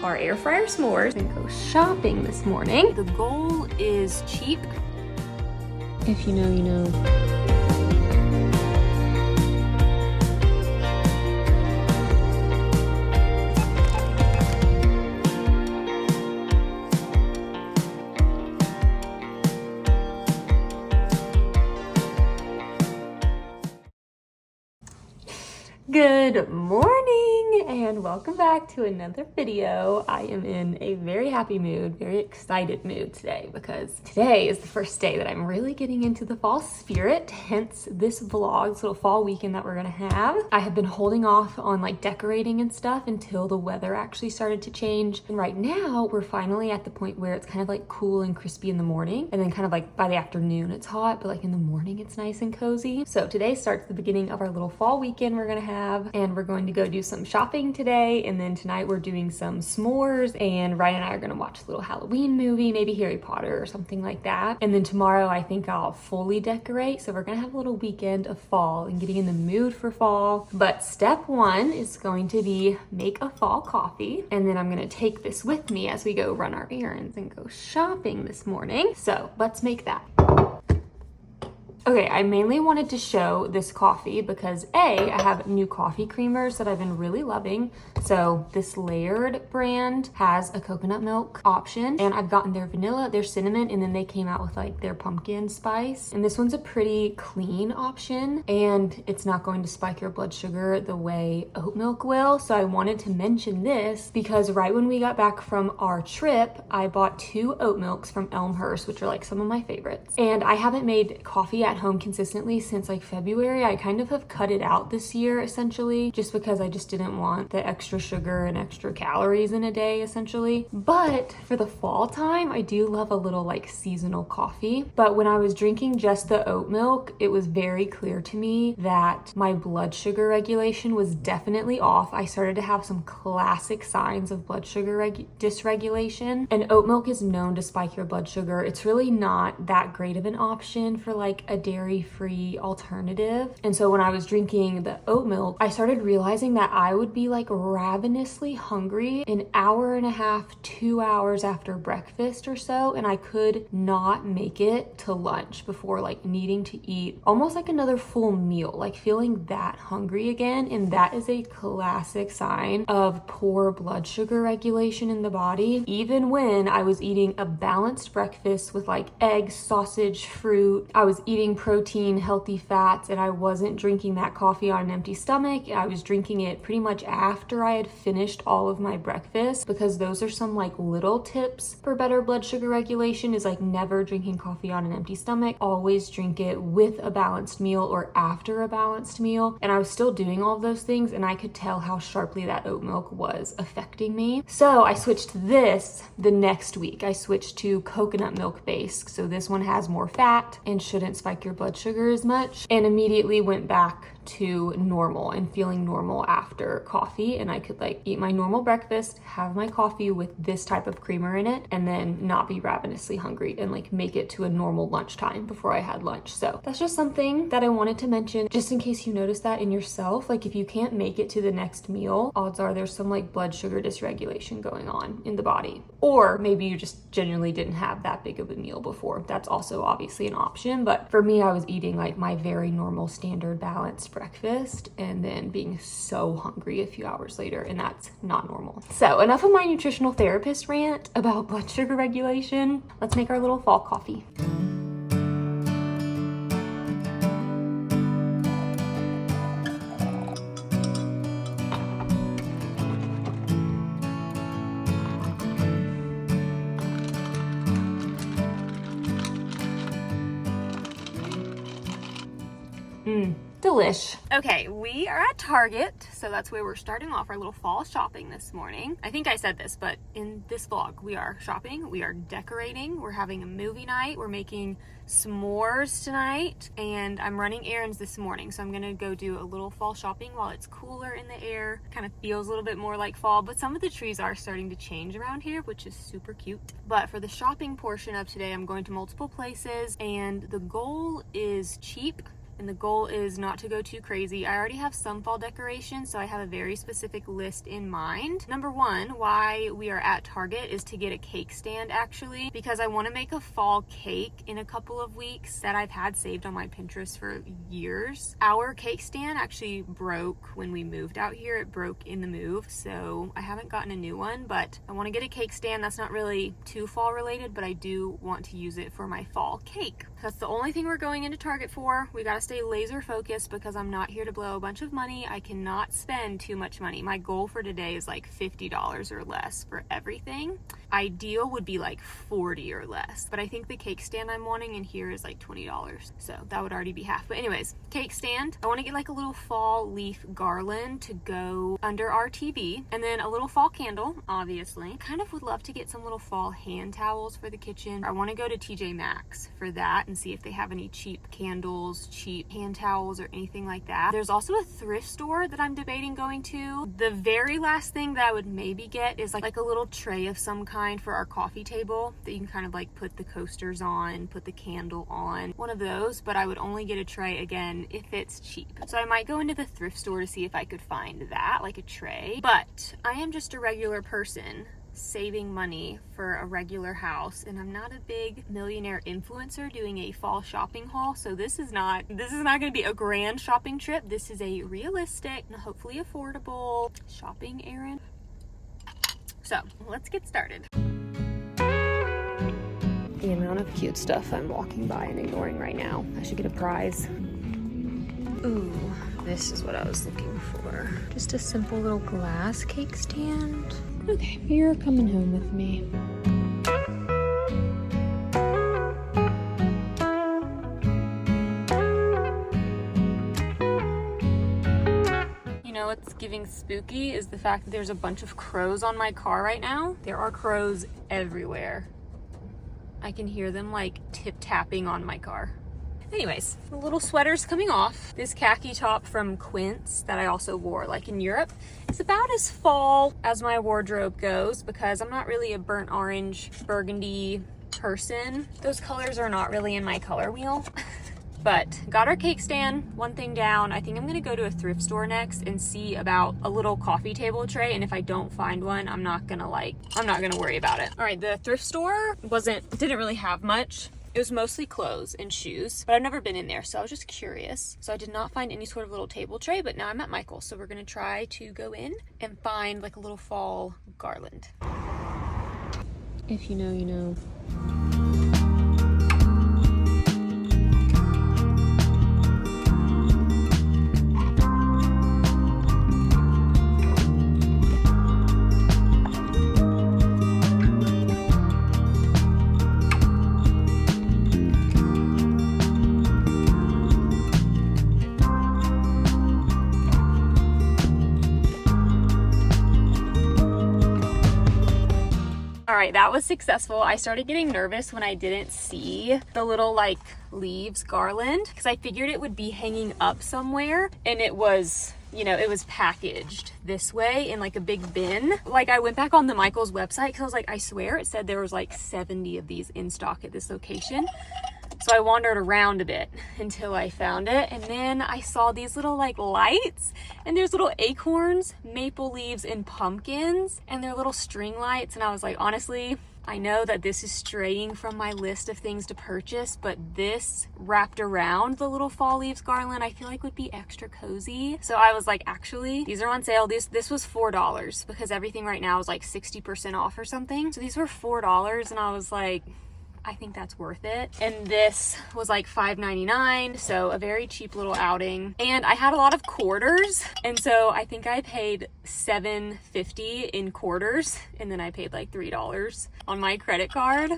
our air fryer s'mores and go shopping this morning. The goal is cheap. If you know, you know. Good morning and welcome back to another video. I am in a very happy mood, very excited mood today because today is the first day that I'm really getting into the fall spirit, hence this vlog, this little fall weekend that we're gonna have. I have been holding off on like decorating and stuff until the weather actually started to change. And right now we're finally at the point where it's kind of like cool and crispy in the morning, and then kind of like by the afternoon it's hot, but like in the morning it's nice and cozy. So today starts the beginning of our little fall weekend we're gonna have. And we're going to go do some shopping today, and then tonight we're doing some s'mores, and Ryan and I are going to watch a little Halloween movie, maybe Harry Potter or something like that. And then tomorrow I think I'll fully decorate, so we're going to have a little weekend of fall and getting in the mood for fall. But step one is going to be make a fall coffee, and then I'm going to take this with me as we go run our errands and go shopping this morning. So let's make that. Okay, I mainly wanted to show this coffee because I have new coffee creamers that I've been really loving. So this Layered brand has a coconut milk option, and I've gotten their vanilla, their cinnamon, and then they came out with like their pumpkin spice. And this one's a pretty clean option, and it's not going to spike your blood sugar the way oat milk will. So I wanted to mention this because right when we got back from our trip, I bought 2 oat milks from Elmhurst, which are like some of my favorites. And I haven't made coffee at home consistently since like February. I kind of have cut it out this year essentially, just because I just didn't want the extra sugar and extra calories in a day essentially. But for the fall time, I do love a little like seasonal coffee. But when I was drinking just the oat milk, it was very clear to me that my blood sugar regulation was definitely off. I started to have some classic signs of blood sugar dysregulation, and oat milk is known to spike your blood sugar. It's really not that great of an option for like a dairy-free alternative. And so when I was drinking the oat milk, I started realizing that I would be like ravenously hungry an hour and a half, 2 hours after breakfast or so, and I could not make it to lunch before like needing to eat almost like another full meal, like feeling that hungry again. And that is a classic sign of poor blood sugar regulation in the body. Even when I was eating a balanced breakfast with like eggs, sausage, fruit, I was eating protein, healthy fats, and I wasn't drinking that coffee on an empty stomach. I was drinking it pretty much after I had finished all of my breakfast, because those are some like little tips for better blood sugar regulation, is like never drinking coffee on an empty stomach. Always drink it with a balanced meal or after a balanced meal. And I was still doing all of those things, and I could tell how sharply that oat milk was affecting me. So I switched to this the next week. I switched to coconut milk based. So this one has more fat and shouldn't spike your blood sugar as much, and immediately went back to normal and feeling normal after coffee. And I could like eat my normal breakfast, have my coffee with this type of creamer in it, and then not be ravenously hungry and like make it to a normal lunchtime before I had lunch. So that's just something that I wanted to mention, just in case you notice that in yourself. Like if you can't make it to the next meal, odds are there's some like blood sugar dysregulation going on in the body. Or maybe you just genuinely didn't have that big of a meal before. That's also obviously an option. But for me, I was eating like my very normal standard balanced breakfast and then being so hungry a few hours later, and that's not normal. So enough of my nutritional therapist rant about blood sugar regulation. Let's make our little fall coffee. Delish. Okay, we are at Target, so that's where we're starting off our little fall shopping this morning. I think I said this, but in this vlog, we are shopping, we are decorating, we're having a movie night, we're making s'mores tonight, and I'm running errands this morning, so I'm gonna go do a little fall shopping while it's cooler in the air. Kind of feels a little bit more like fall, but some of the trees are starting to change around here, which is super cute. But for the shopping portion of today, I'm going to multiple places, and the goal is cheap and the goal is not to go too crazy. I already have some fall decorations, so I have a very specific list in mind. Number one, why we are at Target is to get a cake stand, actually, because I want to make a fall cake in a couple of weeks that I've had saved on my Pinterest for years. Our cake stand actually broke when we moved out here. It broke in the move, so I haven't gotten a new one, but I want to get a cake stand that's not really too fall related, but I do want to use it for my fall cake. That's the only thing we're going into Target for. We got to stay laser focused because I'm not here to blow a bunch of money. I cannot spend too much money. My goal for today is like $50 or less for everything. Ideal would be like $40 or less, but I think the cake stand I'm wanting in here is like $20, so that would already be half. But anyways, cake stand. I want to get like a little fall leaf garland to go under our TV, and then a little fall candle, obviously. Kind of would love to get some little fall hand towels for the kitchen. I want to go to TJ Maxx for that and see if they have any cheap candles, cheap hand towels, or anything like that. There's also a thrift store that I'm debating going to. The very last thing that I would maybe get is like a little tray of some kind for our coffee table that you can kind of like put the coasters on, put the candle on, one of those, but I would only get a tray again if it's cheap. So I might go into the thrift store to see if I could find that, like a tray. But I am just a regular person saving money for a regular house, and I'm not a big millionaire influencer doing a fall shopping haul, so this is not going to be a grand shopping trip. This is a realistic and hopefully affordable shopping errand. So let's get started. The amount of cute stuff I'm walking by and ignoring right now. I should get a prize. Ooh, this is what I was looking for. Just a simple little glass cake stand. Okay, you're coming home with me. What's giving spooky is the fact that there's a bunch of crows on my car right now. There are crows everywhere. I can hear them like tip-tapping on my car. Anyways, the little sweater's coming off. This khaki top from Quince that I also wore like in Europe is about as fall as my wardrobe goes because I'm not really a burnt orange, burgundy person. Those colors are not really in my color wheel. But got our cake stand, one thing down. I think I'm gonna go to a thrift store next and see about a little coffee table tray. And if I don't find one, I'm not gonna worry about it. All right, the thrift store didn't really have much. It was mostly clothes and shoes, but I've never been in there, so I was just curious. So I did not find any sort of little table tray, but now I'm at Michael's. So we're gonna try to go in and find like a little fall garland. If you know, you know. All right, that was successful. I started getting nervous when I didn't see the little like leaves garland because I figured it would be hanging up somewhere, and it was, it was packaged this way in like a big bin. Like I went back on the Michael's website because I was like, I swear it said there was like 70 of these in stock at this location. So I wandered around a bit until I found it, and then I saw these little like lights, and there's little acorns, maple leaves, and pumpkins, and they're little string lights, and I was like, honestly, I know that this is straying from my list of things to purchase, but this wrapped around the little fall leaves garland I feel like would be extra cozy. So I was like, actually, these are on sale. This was $4 because everything right now is like 60% off or something. So these were $4, and I was like, I think that's worth it. And this was like $5.99, so a very cheap little outing. And I had a lot of quarters, and so I think I paid $7.50 in quarters, and then I paid like $3 on my credit card.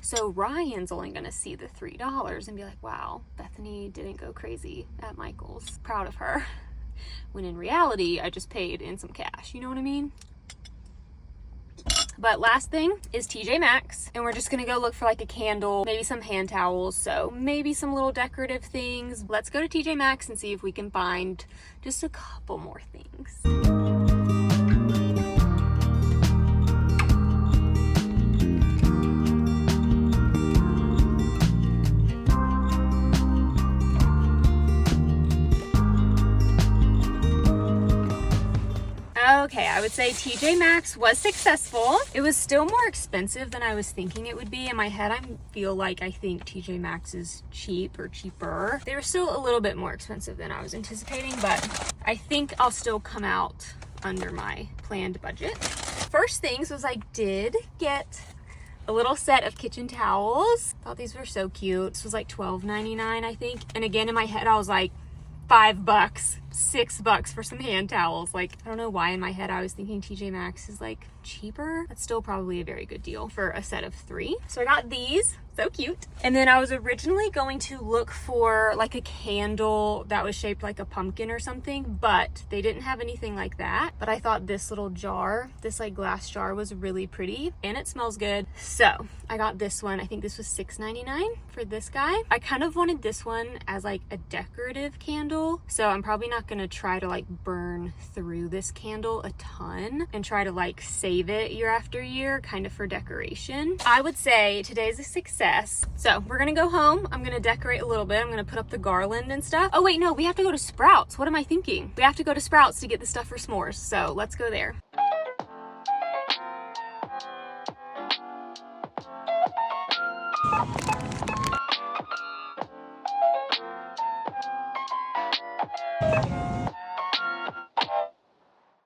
So Ryan's only gonna see the $3 and be like, wow, Bethany didn't go crazy at Michael's. Proud of her. When in reality, I just paid in some cash, you know what I mean? But last thing is TJ Maxx, and we're just gonna go look for like a candle, maybe some hand towels, so maybe some little decorative things. Let's go to TJ Maxx and see if we can find just a couple more things. Okay, I would say TJ Maxx was successful. It was still more expensive than I was thinking it would be. In my head, I think TJ Maxx is cheap or cheaper. They were still a little bit more expensive than I was anticipating, but I think I'll still come out under my planned budget. First things was I did get a little set of kitchen towels. Thought these were so cute. This was like $12.99, I think. And again, in my head, I was like, $5, $6 for some hand towels. Like, I don't know why in my head I was thinking TJ Maxx is like cheaper. That's still probably a very good deal for a set of 3. So I got these. So cute. And then I was originally going to look for like a candle that was shaped like a pumpkin or something, but they didn't have anything like that. But I thought this little jar, this like glass jar, was really pretty and it smells good. So I got this one. I think this was $6.99 for this guy. I kind of wanted this one as like a decorative candle. So I'm probably not gonna try to like burn through this candle a ton and try to like save it year after year, kind of for decoration. I would say today's a success. So we're gonna go home. I'm gonna decorate a little bit. I'm gonna put up the garland and stuff. Oh wait, no, we have to go to Sprouts. What am I thinking? We have to go to Sprouts to get the stuff for s'mores. So let's go there.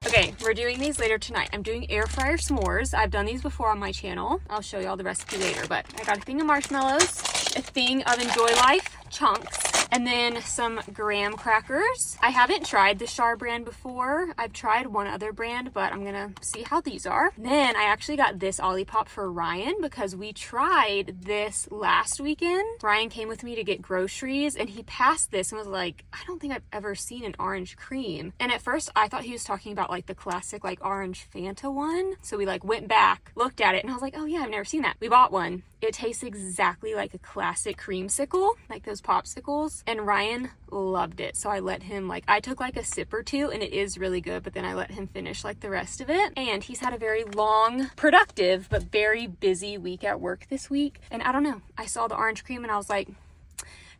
Okay, we're doing these later tonight. I'm doing air fryer s'mores. I've done these before on my channel. I'll show y'all the recipe later, but I got a thing of marshmallows, a thing of Enjoy Life chunks, and then some graham crackers. I haven't tried the Char brand before. I've tried one other brand, but I'm gonna see how these are. Then I actually got this Olipop for Ryan because we tried this last weekend. Ryan came with me to get groceries and he passed this and was like, I don't think I've ever seen an orange cream. And at first I thought he was talking about like the classic like orange Fanta one. So we like went back, looked at it, and I was like, oh yeah, I've never seen that. We bought one. It tastes exactly like a classic creamsicle, like those popsicles, and Ryan loved it. So I let him, like, I took like a sip or two and it is really good, but then I let him finish like the rest of it. And he's had a very long, productive, but very busy week at work this week. And I don't know, I saw the orange cream and I was like,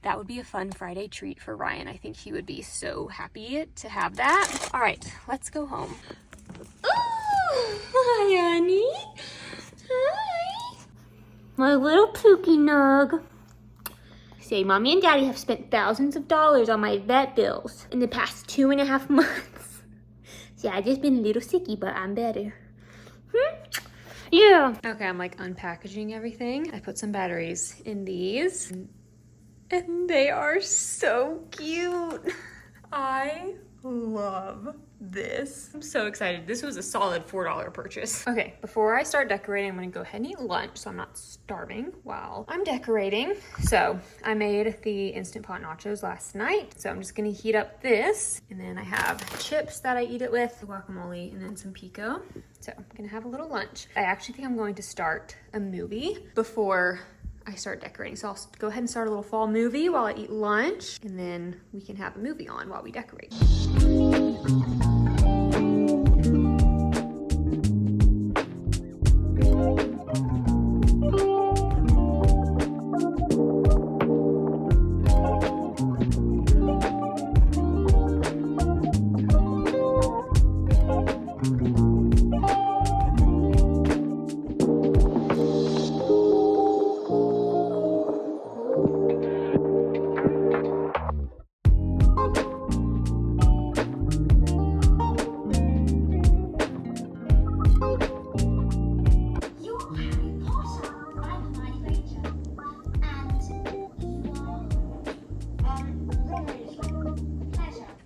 that would be a fun Friday treat for Ryan. I think he would be so happy to have that. All right, let's go home. Oh, hi, honey. Hi. My little Pookie Nug. Say, Mommy and Daddy have spent thousands of dollars on my vet bills in the past 2.5 months. So I've just been a little sicky, but I'm better. Yeah. Okay, I'm like unpackaging everything. I put some batteries in these. And they are so cute. I love this. I'm so excited. This was a solid $4 purchase. Okay, before I start decorating, I'm gonna go ahead and eat lunch so I'm not starving while I'm decorating. So I made the Instant Pot nachos last night. So I'm just gonna heat up this. And then I have chips that I eat it with, guacamole, and then some pico. So I'm gonna have a little lunch. I actually think I'm going to start a movie before I start decorating. So I'll go ahead and start a little fall movie while I eat lunch, and then we can have a movie on while we decorate.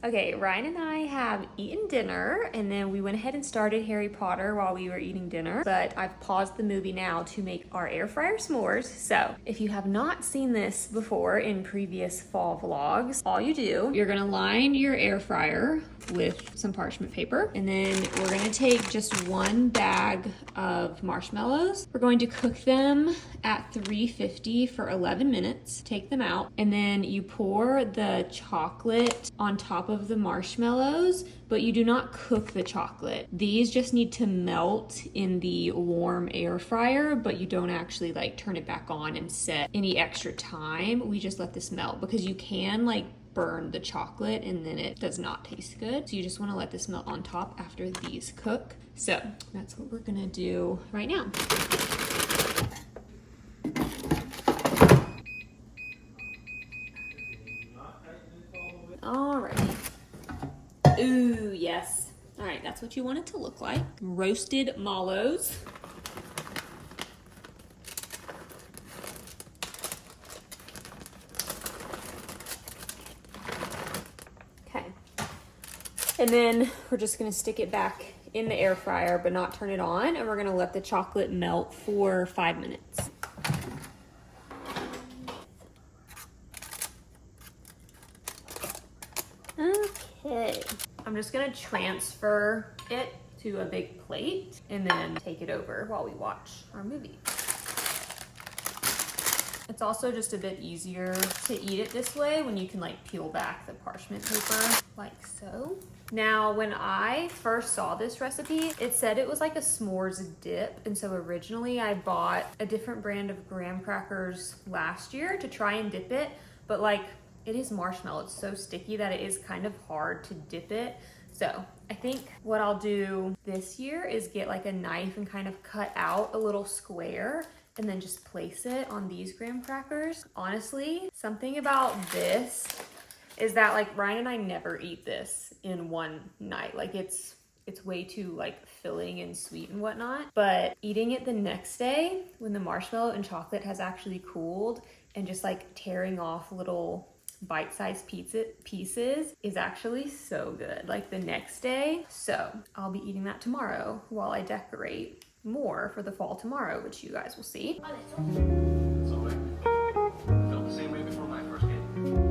Okay, Ryan and I have eaten dinner, and then we went ahead and started Harry Potter while we were eating dinner, but I've paused the movie now to make our air fryer s'mores. So if you have not seen this before in previous fall vlogs, all you do, you're gonna line your air fryer with some parchment paper, and then we're gonna take just one bag of marshmallows. We're going to cook them at 350 for 11 minutes, take them out, and then you pour the chocolate on top of the marshmallows, but you do not cook the chocolate. These just need to melt in the warm air fryer, but you don't actually like turn it back on and set any extra time. We just let this melt because you can like burn the chocolate and then it does not taste good. So you just wanna let this melt on top after these cook. So that's what we're gonna do right now. Alrighty. Ooh, yes. All right, that's what you want it to look like. Roasted mallows. Okay. And then we're just gonna stick it back in the air fryer, but not turn it on. And we're gonna let the chocolate melt for 5 minutes. Okay. I'm just gonna transfer it to a big plate and then take it over while we watch our movie. It's also just a bit easier to eat it this way when you can like peel back the parchment paper like so. Now, when I first saw this recipe, it said it was like a s'mores dip. And so originally I bought a different brand of graham crackers last year to try and dip it, but like it is marshmallow. It's so sticky that it is kind of hard to dip it. So I think what I'll do this year is get like a knife and kind of cut out a little square and then just place it on these graham crackers. Honestly, something about this is that like Ryan and I never eat this in one night. Like it's way too like filling and sweet and whatnot. But eating it the next day when the marshmallow and chocolate has actually cooled and just like tearing off little bite-sized pieces is actually so good, like the next day. So I'll be eating that tomorrow while I decorate more for the fall tomorrow, which you guys will see. It's all right. Felt the same way before my first game.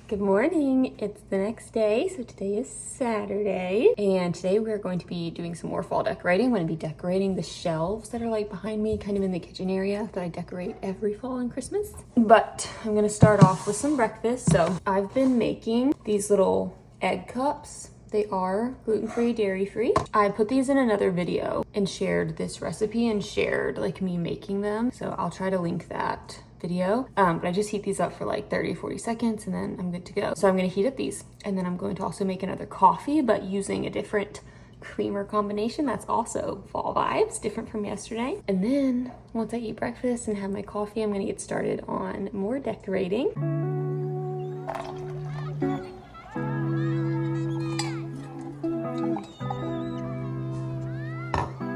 Good morning, it's the next day. So today is Saturday and today we're going to be doing some more fall decorating. I'm going to be decorating the shelves that are like behind me, kind of in the kitchen area that I decorate every fall and Christmas. But I'm going to start off with some breakfast. So I've been making these little egg cups. They are gluten-free, dairy-free. I put these in another video and shared this recipe and shared like me making them. So I'll try to link that video. But I just heat these up for like 30-40 seconds and then I'm good to go. So I'm gonna heat up these and then I'm going to also make another coffee, but using a different creamer combination that's also fall vibes, different from yesterday. And then once I eat breakfast and have my coffee, I'm gonna get started on more decorating.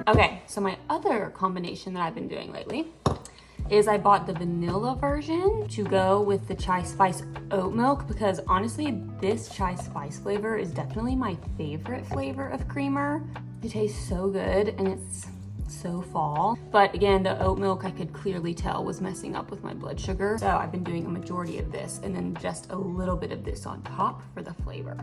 Okay, so my other combination that I've been doing lately is I bought the vanilla version to go with the chai spice oat milk because honestly, this chai spice flavor is definitely my favorite flavor of creamer. It tastes so good and it's so fall. But again, the oat milk I could clearly tell was messing up with my blood sugar. So I've been doing a majority of this and then just a little bit of this on top for the flavor.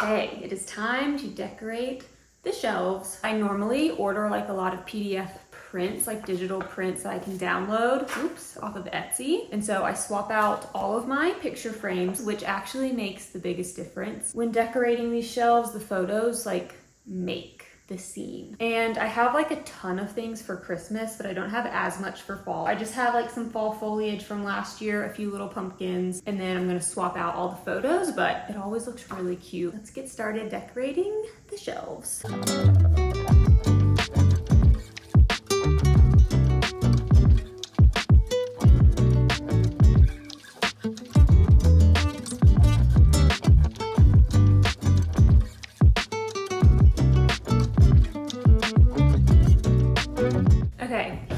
Okay, it is time to decorate the shelves. I normally order like a lot of PDF prints, like digital prints that I can download, off of Etsy. And so I swap out all of my picture frames, which actually makes the biggest difference. When decorating these shelves, the photos like make the scene. And I have like a ton of things for Christmas, but I don't have as much for fall. I just have like some fall foliage from last year, a few little pumpkins, and then I'm gonna swap out all the photos, but it always looks really cute. Let's get started decorating the shelves.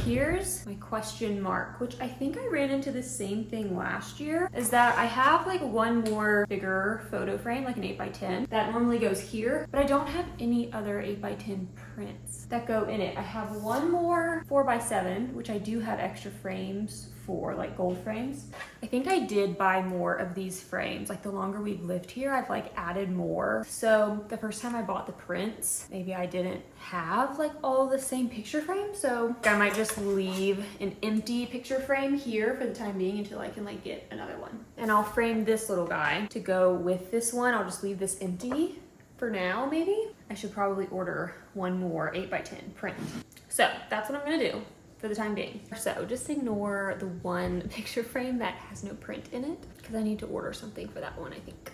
Here's my question mark, which I think I ran into the same thing last year, is that I have like one more bigger photo frame, like an 8x10, that normally goes here, but I don't have any other 8x10 prints that go in it. I have one more 4x7, which I do have extra frames for, like gold frames. I think I did buy more of these frames. Like the longer we've lived here, I've like added more. So the first time I bought the prints, maybe I didn't have like all the same picture frames. So I might just leave an empty picture frame here for the time being until I can like get another one. And I'll frame this little guy to go with this one. I'll just leave this empty for now, maybe. I should probably order one more 8x10 print. So that's what I'm gonna do for the time being. So just ignore the one picture frame that has no print in it, because I need to order something for that one, I think.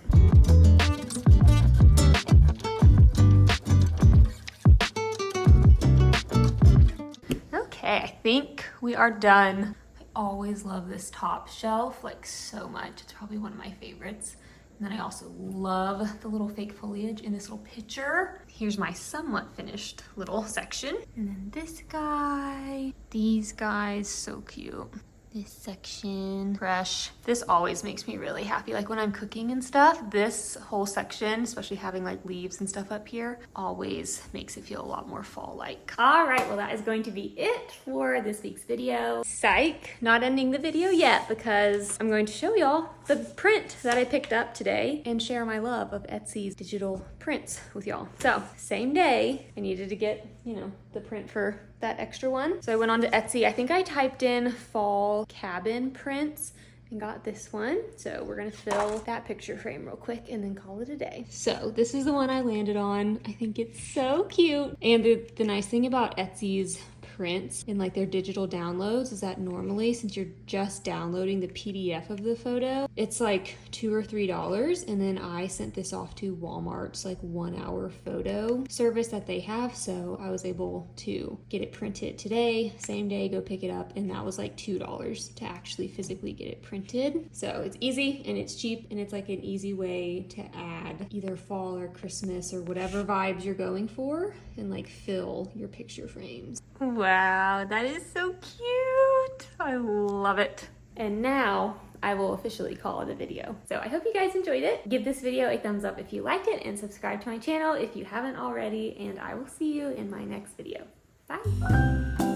Okay, I think we are done. I always love this top shelf like so much. It's probably one of my favorites. And then I also love the little fake foliage in this little picture. Here's my somewhat finished little section. And then this guy, these guys, so cute. This section, fresh. This always makes me really happy. Like when I'm cooking and stuff, this whole section, especially having like leaves and stuff up here, always makes it feel a lot more fall-like. All right, well that is going to be it for this week's video. Psych, not ending the video yet because I'm going to show y'all the print that I picked up today and share my love of Etsy's digital prints with y'all. So same day, I needed to get, you know, the print for that extra one. So I went on to Etsy. I think I typed in fall cabin prints and got this one. So we're gonna fill that picture frame real quick and then call it a day. So this is the one I landed on. I think it's so cute. And the nice thing about Etsy's prints and like their digital downloads is that normally, since you're just downloading the PDF of the photo, it's like $2 or $3. And then I sent this off to Walmart's like 1 hour photo service that they have. So I was able to get it printed today, same day, go pick it up. And that was like $2 to actually physically get it printed. So it's easy and it's cheap and it's like an easy way to add either fall or Christmas or whatever vibes you're going for and like fill your picture frames. Wow, that is so cute. I love it. And now I will officially call it a video. So I hope you guys enjoyed it. Give this video a thumbs up if you liked it and subscribe to my channel if you haven't already. And I will see you in my next video. Bye.